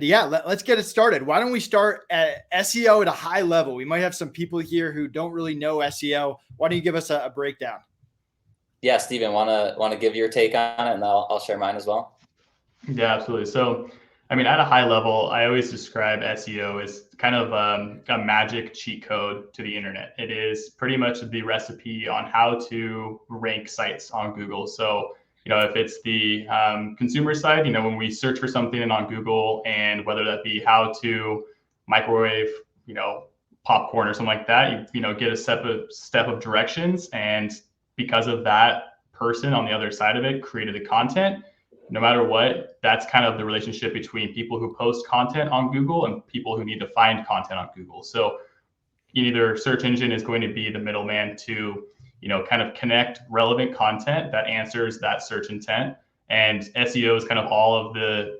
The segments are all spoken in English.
Yeah, let's get it started. Why don't we start at SEO at a high level? We might have some people here who don't really know SEO. Why don't you give us a breakdown? Yeah, Steven, wanna give your take on it, and I'll share mine as well. Yeah, absolutely. So, I mean, at a high level, I always describe SEO as kind of a magic cheat code to the internet. It is pretty much the recipe on how to rank sites on Google. So, if it's the consumer side, when we search for something on Google, and whether that be how to microwave, popcorn or something like that, you get a step of directions, and because of that person on the other side of it created the content. No matter what, that's kind of the relationship between people who post content on Google and people who need to find content on Google. So either search engine is going to be the middleman to, kind of connect relevant content that answers that search intent. And SEO is kind of all of the,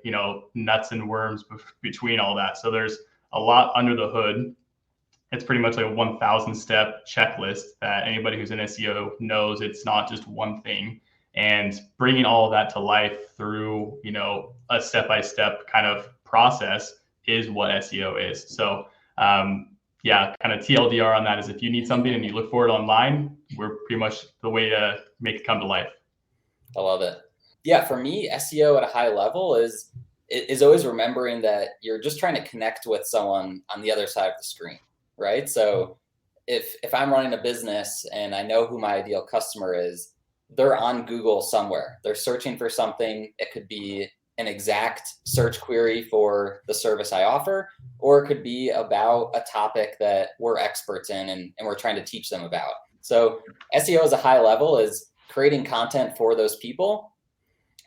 nuts and worms between all that. So there's a lot under the hood. It's pretty much like a 1,000 step checklist that anybody who's in SEO knows. It's not just one thing. And bringing all of that to life through, a step-by-step kind of process is what SEO is. So, yeah, kind of TLDR on that is if you need something and you look for it online, we're pretty much the way to make it come to life. I love it. Yeah, for me, SEO at a high level is always remembering that you're just trying to connect with someone on the other side of the screen, right? So if I'm running a business and I know who my ideal customer is, they're on Google somewhere. They're searching for something. It could be an exact search query for the service I offer, or it could be about a topic that we're experts in and we're trying to teach them about. So SEO as a high level is creating content for those people.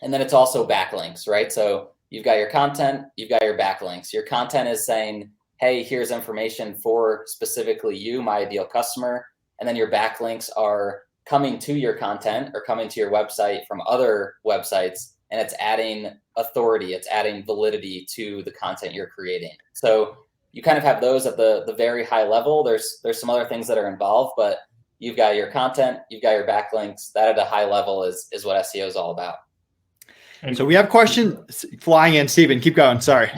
And then it's also backlinks, right? So you've got your content, you've got your backlinks. Your content is saying, hey, here's information for specifically you, my ideal customer. And then your backlinks are coming to your content or coming to your website from other websites, and it's adding authority, it's adding validity to the content you're creating. So you kind of have those at the very high level. There's some other things that are involved, but you've got your content, you've got your backlinks. That at a high level is what SEO is all about. So we have questions flying in. Steven, keep going. Sorry.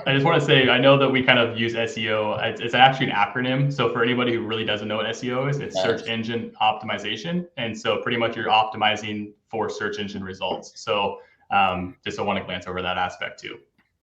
I just want to say, I know that we kind of use SEO. It's actually an acronym. So for anybody who really doesn't know what SEO is, it's search engine optimization. And so pretty much you're optimizing for search engine results. So just I want to glance over that aspect too.